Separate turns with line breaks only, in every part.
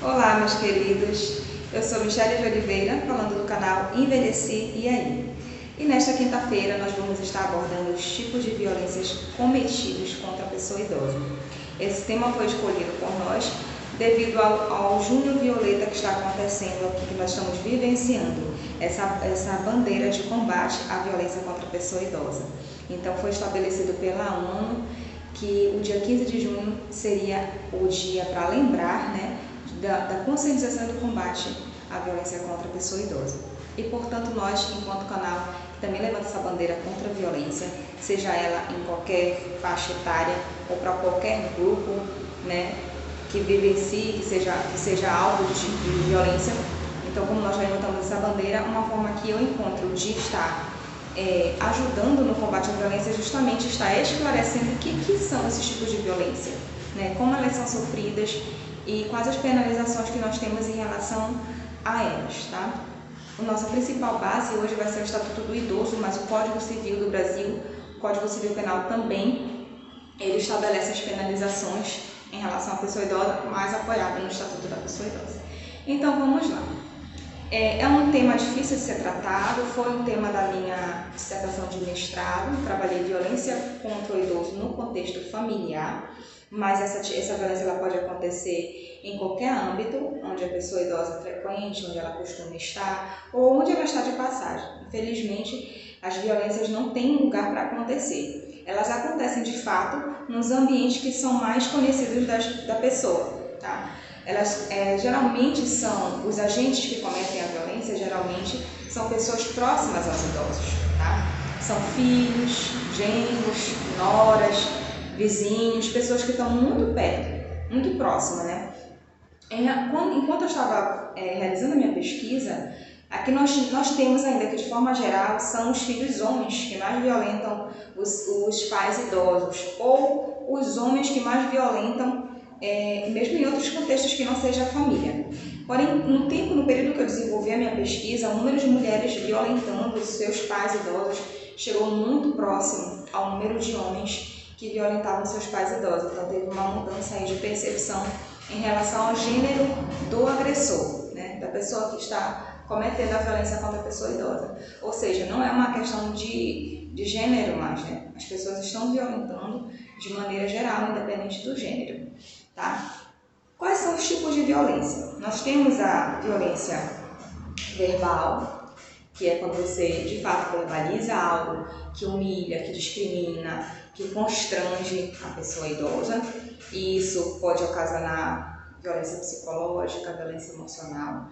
Olá, meus queridos. Eu sou Michele de Oliveira, falando do canal Envelheci e Aí. E nesta quinta-feira nós vamos estar abordando os tipos de violências cometidos contra a pessoa idosa. Esse tema foi escolhido por nós devido ao Junho Violeta que está acontecendo aqui, que nós estamos vivenciando essa bandeira de combate à violência contra a pessoa idosa. Então foi estabelecido pela ONU que o dia 15 de junho seria o dia para lembrar, da conscientização do combate à violência contra a pessoa idosa. E, portanto, nós, enquanto canal, que também levanta essa bandeira contra a violência, seja ela em qualquer faixa etária ou para qualquer grupo, que vivencie, que seja alvo de violência. Então, como nós levantamos essa bandeira, uma forma que eu encontro de estar ajudando no combate à violência justamente está esclarecendo o que são esses tipos de violência, como elas são sofridas e quais as penalizações que nós temos em relação a elas, tá? A nossa principal base hoje vai ser o Estatuto do Idoso, mas o Código Civil do Brasil, o Código Civil Penal também, ele estabelece as penalizações em relação à pessoa idosa, mais apoiada no Estatuto da Pessoa Idosa. Então vamos lá. É um tema difícil de ser tratado, foi um tema da minha dissertação de mestrado, trabalhei violência contra o idoso no contexto familiar, mas essa violência ela pode acontecer em qualquer âmbito, onde a pessoa idosa frequente, onde ela costuma estar, ou onde ela está de passagem. Infelizmente, as violências não têm lugar para acontecer. Elas acontecem de fato nos ambientes que são mais conhecidos da pessoa, tá? Elas geralmente são, os agentes que cometem a violência, geralmente são pessoas próximas aos idosos, tá? São filhos, genros, noras, vizinhos, pessoas que estão muito perto, muito próximas, Enquanto eu estava realizando a minha pesquisa, aqui nós temos ainda que, de forma geral, são os filhos homens que mais violentam os pais idosos, ou os homens que mais violentam mesmo em outros contextos que não seja a família. Porém, no período que eu desenvolvi a minha pesquisa, o número de mulheres violentando os seus pais idosos chegou muito próximo ao número de homens que violentavam seus pais idosos. Então, teve uma mudança aí de percepção em relação ao gênero do agressor, da pessoa que está cometendo a violência contra a pessoa idosa. Ou seja, não é uma questão de gênero mais, As pessoas estão violentando de maneira geral, independente do gênero, tá? Quais são os tipos de violência? Nós temos a violência verbal, que é quando você de fato verbaliza algo que humilha, que discrimina, que constrange a pessoa idosa, e isso pode ocasionar violência psicológica, violência emocional.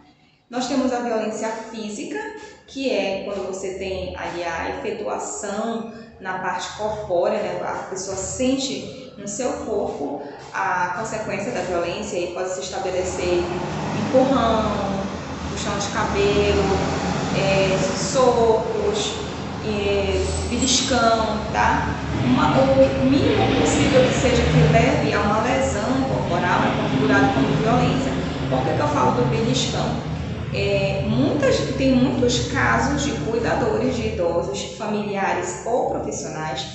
Nós temos a violência física, que é quando você tem ali a efetuação na parte corpórea, a pessoa sente no seu corpo a consequência da violência, e pode se estabelecer empurrão, puxão de cabelo, socos, beliscão, tá? O mínimo possível que seja que leve a uma lesão corporal é configurado como violência. Por que eu falo do beliscão? Tem muitos casos de cuidadores de idosos, familiares ou profissionais,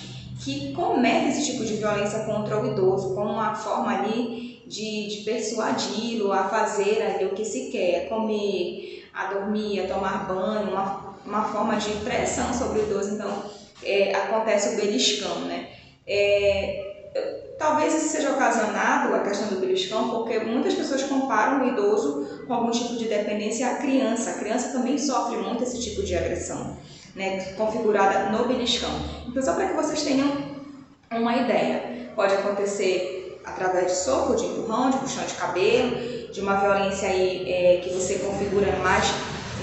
que cometem esse tipo de violência contra o idoso como uma forma ali de persuadi-lo a fazer ali o que se quer, a comer, a dormir, a tomar banho, uma forma de pressão sobre o idoso. Então, acontece o beliscão, Talvez isso seja ocasionado, a questão do beliscão, porque muitas pessoas comparam o idoso com algum tipo de dependência à criança. A criança também sofre muito esse tipo de agressão, configurada no beliscão. Então, só para que vocês tenham uma ideia, pode acontecer através de soco, de empurrão, de puxão de cabelo, de uma violência aí, que você configura mais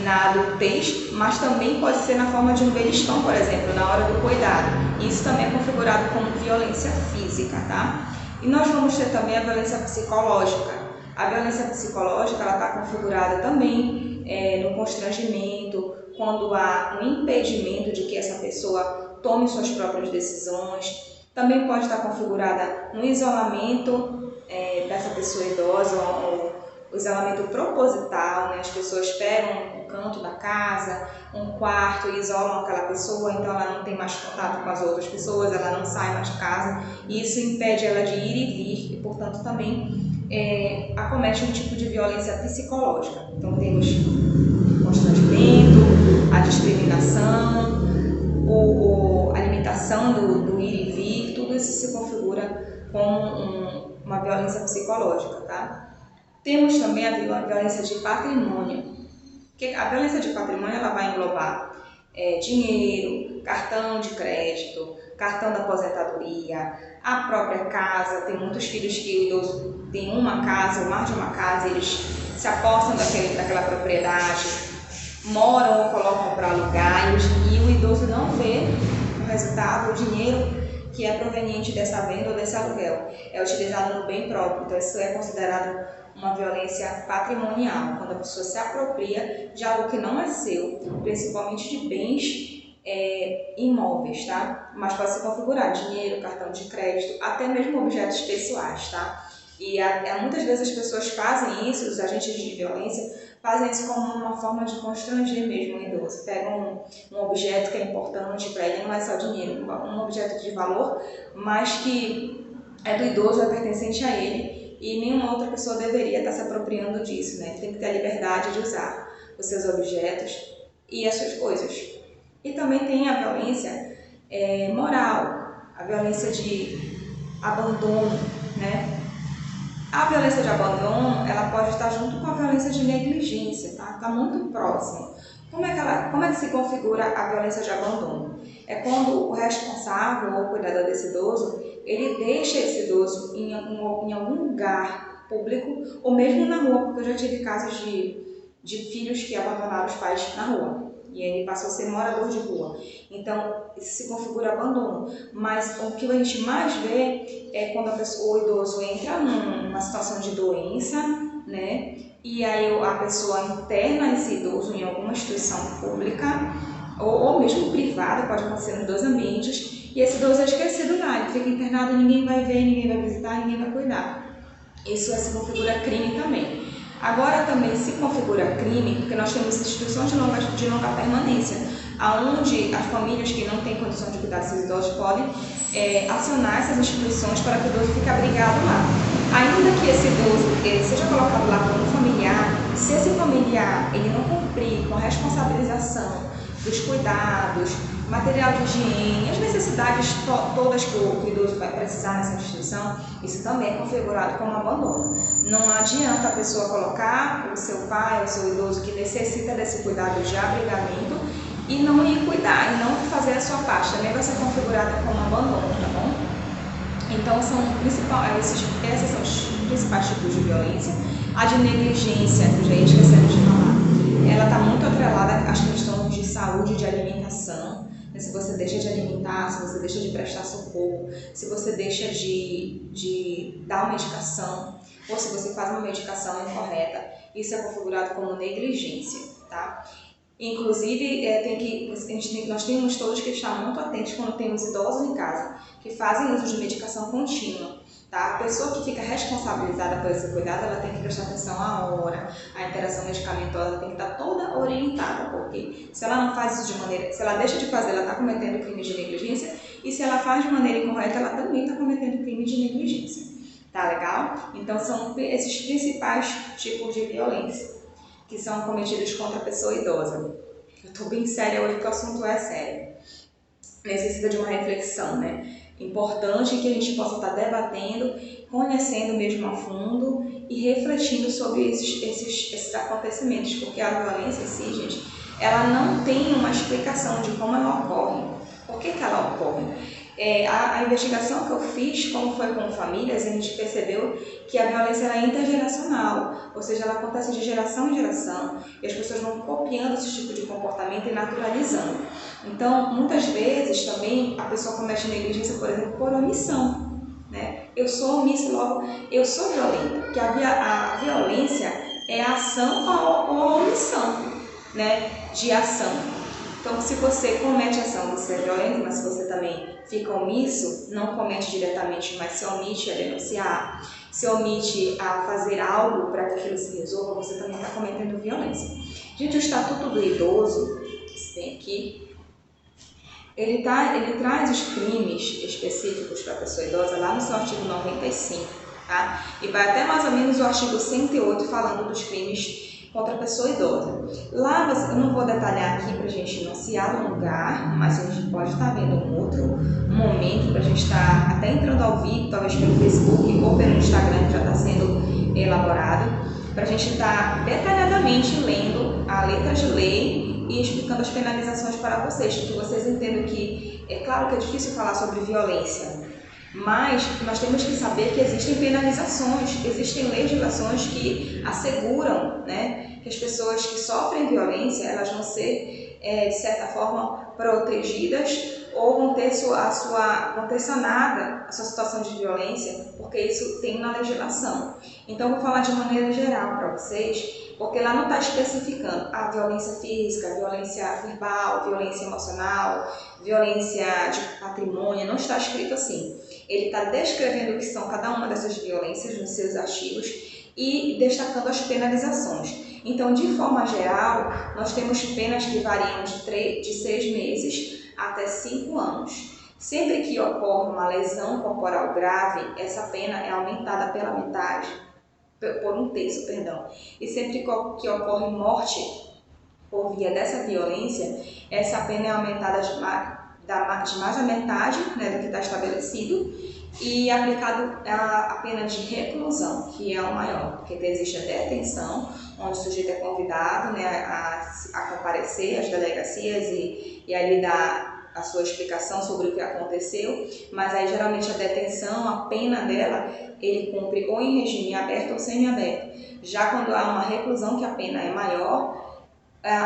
na adultez, mas também pode ser na forma de um beliscão, por exemplo, na hora do cuidado. Isso também é configurado como violência física, tá? E nós vamos ter também a violência psicológica. A violência psicológica está configurada também no constrangimento, quando há um impedimento de que essa pessoa tome suas próprias decisões. Também pode estar configurada no isolamento dessa pessoa idosa, ou o isolamento proposital, As pessoas pegam um canto da casa, um quarto, e isolam aquela pessoa, então ela não tem mais contato com as outras pessoas, ela não sai mais de casa, e isso impede ela de ir e vir, e portanto também acomete um tipo de violência psicológica. Então temos o constrangimento, a discriminação, a limitação do ir e vir, tudo isso se configura como uma violência psicológica, tá? Temos também a violência de patrimônio. A violência de patrimônio ela vai englobar dinheiro, cartão de crédito, cartão da aposentadoria, a própria casa. Tem muitos filhos que o idoso tem uma casa ou mais de uma casa, eles se apossam daquela propriedade, moram ou colocam para alugar e o idoso não vê o resultado, o dinheiro que é proveniente dessa venda ou desse aluguel. É utilizado no bem próprio, então isso é considerado uma violência patrimonial, quando a pessoa se apropria de algo que não é seu, principalmente de bens imóveis, tá? Mas pode se configurar dinheiro, cartão de crédito, até mesmo objetos pessoais, tá? E muitas vezes as pessoas fazem isso, os agentes de violência fazem isso como uma forma de constranger mesmo o idoso. Pegam um objeto que é importante para ele, não é só dinheiro, um objeto de valor, mas que é do idoso, é pertencente a ele, e nenhuma outra pessoa deveria estar se apropriando disso, né? Ele tem que ter a liberdade de usar os seus objetos e as suas coisas. E também tem a violência moral, a violência de abandono, né? A violência de abandono, ela pode estar junto com a violência de negligência, tá? Está muito próximo. Como é que se configura a violência de abandono? É quando o responsável ou o cuidador desse idoso, ele deixa esse idoso em algum lugar público ou mesmo na rua, porque eu já tive casos de filhos que abandonaram os pais na rua. E ele passou a ser morador de rua. Então, isso se configura abandono. Mas o que a gente mais vê é quando o idoso entra numa situação de doença, né? E aí a pessoa interna esse idoso em alguma instituição pública ou mesmo privada, pode acontecer nos dois ambientes, e esse idoso é esquecido lá, ele fica internado, ninguém vai ver, ninguém vai visitar, ninguém vai cuidar. Isso se configura crime também. Agora também se configura crime porque nós temos instituições de longa permanência, onde as famílias que não têm condição de cuidar desses idosos podem acionar essas instituições para que o idoso fique abrigado lá. Ainda que esse idoso seja colocado lá por um familiar, se esse familiar ele não cumprir com a responsabilização dos cuidados, material de higiene, as necessidades todas que o idoso vai precisar nessa instituição, isso também é configurado como abandono. Não adianta a pessoa colocar o seu pai, o seu idoso que necessita desse cuidado de abrigamento e não ir cuidar, e não fazer a sua parte, também vai ser configurado como abandono, tá bom? Então esses são os principais tipos de violência. A de negligência, que eu já ia esquecendo de falar, ela está muito atrelada às questões de saúde, de alimentação. Se você deixa de alimentar, se você deixa de prestar socorro, se você deixa de dar uma medicação, ou se você faz uma medicação incorreta, isso é configurado como negligência, tá? Inclusive, nós temos todos que estar muito atentos quando temos idosos em casa que fazem uso de medicação contínua. Tá? A pessoa que fica responsabilizada por esse cuidado, ela tem que prestar atenção à hora, a interação medicamentosa tem que estar toda orientada, porque se ela não faz isso de maneira, se ela deixa de fazer, ela está cometendo crime de negligência, e se ela faz de maneira incorreta, ela também está cometendo crime de negligência. Tá legal? Então são esses principais tipos de violência que são cometidos contra a pessoa idosa. Eu estou bem séria hoje porque o assunto é sério. Necessita de uma reflexão, né? Importante que a gente possa estar debatendo, conhecendo mesmo a fundo e refletindo sobre esses acontecimentos, porque a violência em si, gente, ela não tem uma explicação de como ela ocorre. Por que ela ocorre? A investigação que eu fiz, como foi com famílias, a gente percebeu que a violência é intergeracional, ou seja, ela acontece de geração em geração e as pessoas vão copiando esse tipo de comportamento e naturalizando. Então, muitas vezes também a pessoa comete negligência, por exemplo, por omissão, né? Eu sou omissa, logo eu sou violenta, porque a violência é a ação ou a omissão, né, de ação. Então, se você comete ação, você é violento, mas se você também fica omisso, não comete diretamente, mas se omite a denunciar, se omite a fazer algo para que aquilo se resolva, você também está cometendo violência. Gente, o Estatuto do Idoso, que tem aqui, ele traz os crimes específicos para a pessoa idosa lá no seu artigo 95. tá? E vai até mais ou menos o artigo 108 falando dos crimes contra a pessoa idosa. Lá, eu não vou detalhar aqui para a gente não se alongar, mas a gente pode estar vendo um outro momento para a gente estar até entrando ao vivo, talvez pelo Facebook ou pelo Instagram, que já está sendo elaborado, para a gente estar detalhadamente lendo a letra de lei e explicando as penalizações para vocês, que vocês entendam que, é claro que é difícil falar sobre violência, mas nós temos que saber que existem penalizações, existem legislações que asseguram, né, que as pessoas que sofrem violência, elas vão ser, de certa forma, protegidas ou vão ter sanada a sua situação de violência, porque isso tem na legislação. Então, vou falar de maneira geral para vocês, porque lá não está especificando a violência física, violência verbal, violência emocional, violência de patrimônio, não está escrito assim. Ele está descrevendo o que são cada uma dessas violências nos seus artigos e destacando as penalizações. Então, de forma geral, nós temos penas que variam de 6 meses até 5 anos. Sempre que ocorre uma lesão corporal grave, essa pena é aumentada pela metade, por 1/3, perdão. E sempre que ocorre morte por via dessa violência, essa pena é aumentada de mais da metade, né, do que está estabelecido, e aplicado a pena de reclusão, que é o maior, porque existe a detenção, onde o sujeito é convidado, né, a comparecer às delegacias e ali dar a sua explicação sobre o que aconteceu, mas aí geralmente a detenção, a pena dela, ele cumpre ou em regime aberto ou semiaberto. Já quando há uma reclusão, que a pena é maior,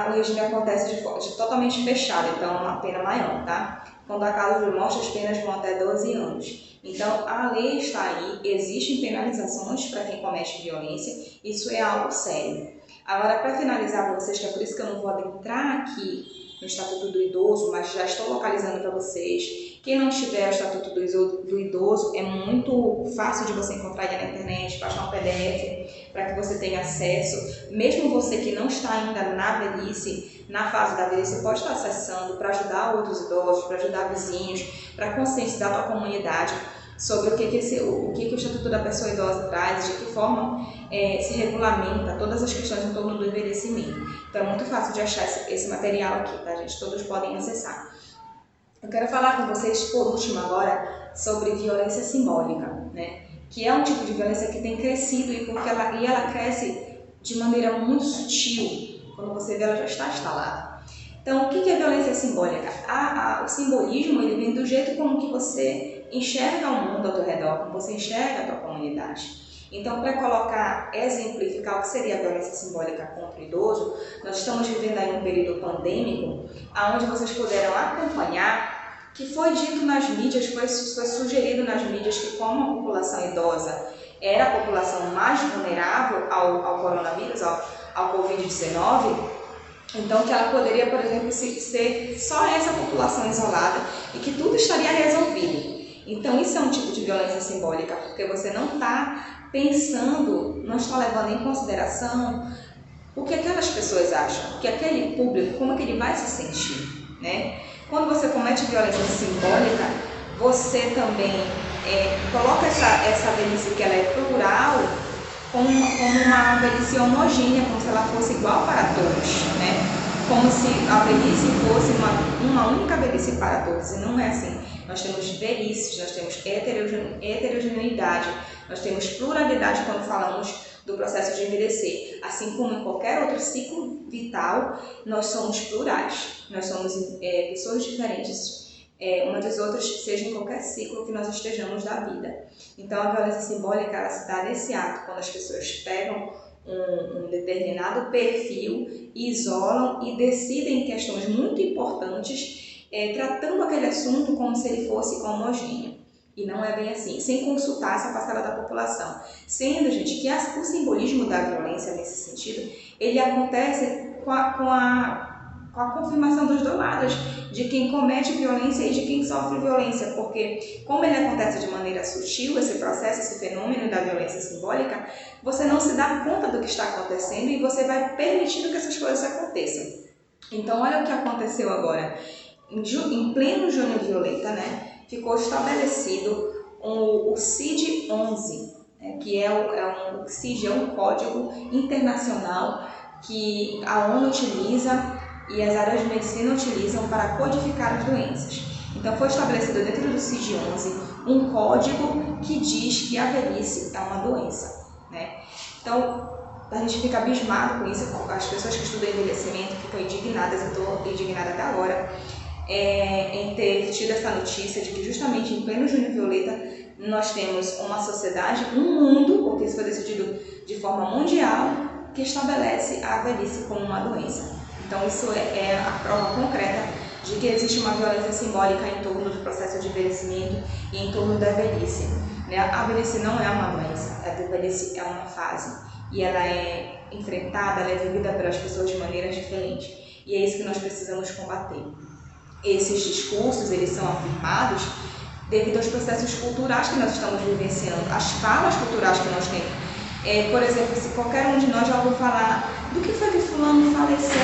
o regime acontece de totalmente fechado, então é uma pena maior, tá? Quando há caso de morte, as penas vão até 12 anos. Então, a lei está aí, existem penalizações para quem comete violência, isso é algo sério. Agora, para finalizar para vocês, que é por isso que eu não vou adentrar aqui no Estatuto do Idoso, mas já estou localizando para vocês. Quem não tiver o Estatuto do Idoso, é muito fácil de você encontrar aí na internet, baixar um PDF para que você tenha acesso. Mesmo você que não está ainda na velhice, na fase da velhice, pode estar acessando para ajudar outros idosos, para ajudar vizinhos, para conscientizar a tua comunidade sobre o que o Estatuto da Pessoa Idosa traz, de que forma se regulamenta todas as questões em torno do envelhecimento. Então é muito fácil de achar esse material aqui, tá, gente? Todos podem acessar. Eu quero falar com vocês, por último agora, sobre violência simbólica, né? Que é um tipo de violência que tem crescido e ela cresce de maneira muito sutil. Quando você vê, ela já está instalada. Então, o que é violência simbólica? O simbolismo, ele vem do jeito como que você enxerga o mundo ao teu redor, como você enxerga a tua comunidade. Então, para exemplificar o que seria a violência simbólica contra o idoso, nós estamos vivendo aí um período pandêmico, onde vocês puderam acompanhar que foi dito nas mídias, foi sugerido nas mídias que como a população idosa era a população mais vulnerável ao coronavírus, ao Covid-19, então que ela poderia, por exemplo, ser só essa população isolada e que tudo estaria resolvido. Então isso é um tipo de violência simbólica, porque você não está pensando, não está levando em consideração o que aquelas pessoas acham, o que aquele público, como que ele vai se sentir, né? Quando você comete violência simbólica, você também coloca essa velhice que ela é plural como uma velhice homogênea, como se ela fosse igual para todos, né? Como se a velhice fosse uma única velhice para todos, e não é assim. Nós temos velhices, nós temos heterogeneidade, nós temos pluralidade quando falamos do processo de envelhecer. Assim como em qualquer outro ciclo vital, nós somos plurais, nós somos pessoas diferentes umas das outras, seja em qualquer ciclo que nós estejamos da vida. Então a violência simbólica ela se dá nesse ato, quando as pessoas pegam um determinado perfil, isolam e decidem questões muito importantes, tratando aquele assunto como se ele fosse homogêneo. E não é bem assim, sem consultar essa parcela da população. Sendo, gente, que o simbolismo da violência nesse sentido, ele acontece com a confirmação dos dois lados, de quem comete violência e de quem sofre violência, porque como ele acontece de maneira sutil, esse processo, esse fenômeno da violência simbólica, você não se dá conta do que está acontecendo e você vai permitindo que essas coisas aconteçam. Então olha o que aconteceu agora, em pleno Junho Violeta, né, ficou estabelecido o CID-11, né, que o CID é um código internacional que a ONU utiliza e as áreas de medicina utilizam para codificar as doenças. Então foi estabelecido dentro do CID-11 um código que diz que a velhice é uma doença, né? Então a gente fica abismado com isso, as pessoas que estudam envelhecimento ficam indignadas, eu estou indignada até agora, em ter tido essa notícia de que justamente em pleno Junho Violeta nós temos uma sociedade, um mundo, porque isso foi decidido de forma mundial, que estabelece a velhice como uma doença. Então isso é a prova concreta de que existe uma violência simbólica em torno do processo de envelhecimento e em torno da velhice, né? A velhice não é uma doença, a velhice é uma fase e ela é enfrentada, ela é vivida pelas pessoas de maneiras diferentes e é isso que nós precisamos combater. Esses discursos, eles são afirmados devido aos processos culturais que nós estamos vivenciando, às falas culturais que nós temos. Por exemplo, se qualquer um de nós já ouviu falar do que foi que fulano faleceu,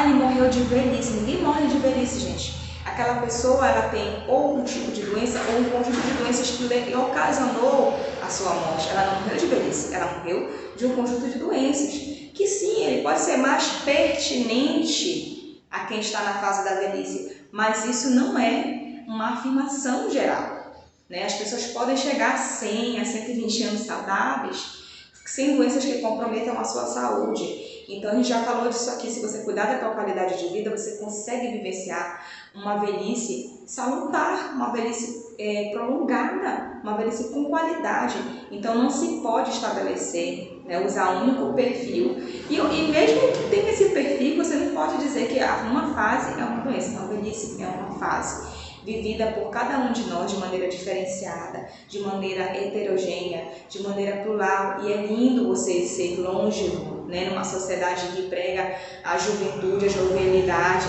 ele morreu de velhice. Ninguém morre de velhice, gente. Aquela pessoa, ela tem ou um tipo de doença ou um conjunto de doenças que ocasionou a sua morte. Ela não morreu de velhice, ela morreu de um conjunto de doenças. Que sim, ele pode ser mais pertinente a quem está na fase da velhice, mas isso não é uma afirmação geral. As pessoas podem chegar a 100, a 120 anos saudáveis, sem doenças que comprometam a sua saúde. Então a gente já falou disso aqui, se você cuidar da tua qualidade de vida, você consegue vivenciar uma velhice salutar, uma velhice prolongada, uma velhice com qualidade. Então não se pode estabelecer, usar um único perfil. E mesmo que tenha esse perfil, você não pode dizer que uma fase é uma doença, uma velhice é uma fase vivida por cada um de nós de maneira diferenciada, de maneira heterogênea, de maneira plural. E é lindo você ser longevo, numa sociedade que prega a juventude, a jovialidade.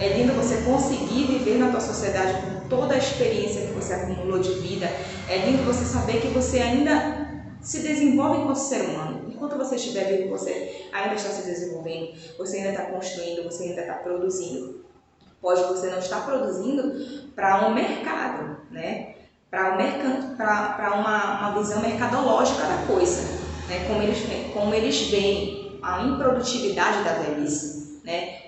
É lindo você conseguir viver na tua sociedade com toda a experiência que você acumulou de vida. É lindo você saber que você ainda se desenvolve enquanto ser humano. Enquanto você estiver vivo, você ainda está se desenvolvendo, você ainda está construindo, você ainda está produzindo. Pode você não estar produzindo para um mercado, para uma visão mercadológica da coisa, como eles veem a improdutividade da velhice,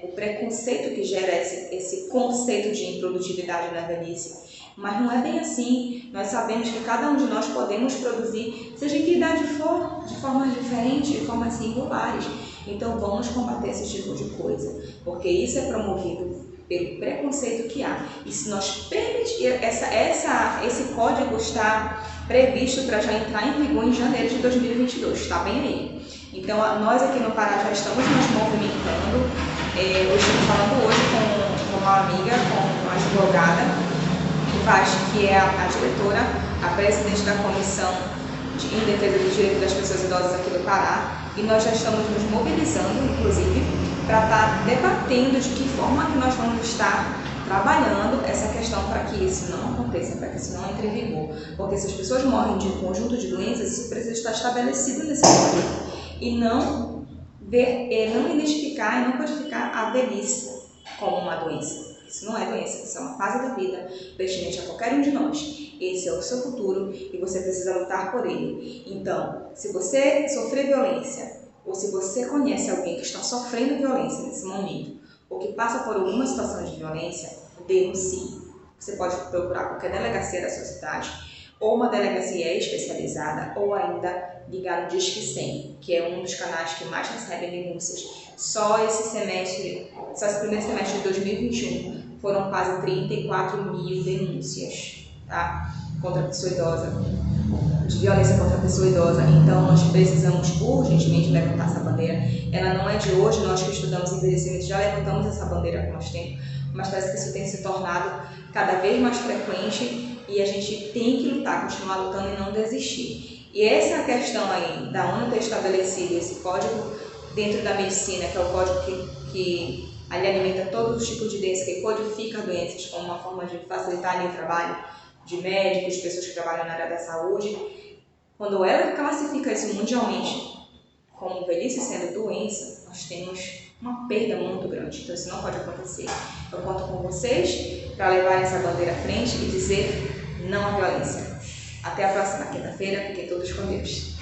o preconceito que gera esse conceito de improdutividade na velhice. Mas não é bem assim. Nós sabemos que cada um de nós podemos produzir, seja em que idade for, de formas diferentes, de formas singulares. Então vamos combater esse tipo de coisa, porque isso é promovido pelo preconceito que há. E se nós permitir, esse código está previsto para já entrar em vigor em janeiro de 2022, está bem aí. Então nós aqui no Pará já estamos nos movimentando. Eu estou falando hoje com uma amiga, com uma advogada, que é a diretora, a presidente da Comissão em Defesa do Direito das Pessoas Idosas aqui do Pará, e nós já estamos nos mobilizando, inclusive, para estar debatendo de que forma que nós vamos estar trabalhando essa questão para que isso não aconteça, para que isso não entre em vigor. Porque se as pessoas morrem de um conjunto de doenças, isso precisa estar estabelecido nesse código. E não identificar e não codificar a velhice como uma doença. Isso não é doença, isso é uma fase da vida pertinente a qualquer um de nós. Esse é o seu futuro e você precisa lutar por ele. Então, se você sofrer violência, ou se você conhece alguém que está sofrendo violência nesse momento, ou que passa por alguma situação de violência, denuncie. Você pode procurar qualquer delegacia da sua cidade, ou uma delegacia especializada, ou ainda ligar no Disque 100, que é um dos canais que mais recebem denúncias. Só esse primeiro semestre de 2021 foram quase 34 mil denúncias, contra a pessoa idosa, de violência contra a pessoa idosa. Então nós precisamos urgentemente levantar essa bandeira. Ela não é de hoje, nós que estudamos envelhecimento já levantamos essa bandeira com mais tempo, mas parece que isso tem se tornado cada vez mais frequente e a gente tem que lutar, continuar lutando e não desistir. E essa questão aí da ONU ter estabelecido esse código dentro da medicina, que é o código que alimenta todos os tipos de doenças, que codifica doenças como uma forma de facilitar o trabalho de médicos, pessoas que trabalham na área da saúde. Quando ela classifica isso mundialmente como velhice sendo doença, nós temos uma perda muito grande. Então isso não pode acontecer. Eu conto com vocês para levar essa bandeira à frente e dizer não à violência. Até a próxima quinta-feira. Fiquem todos com Deus.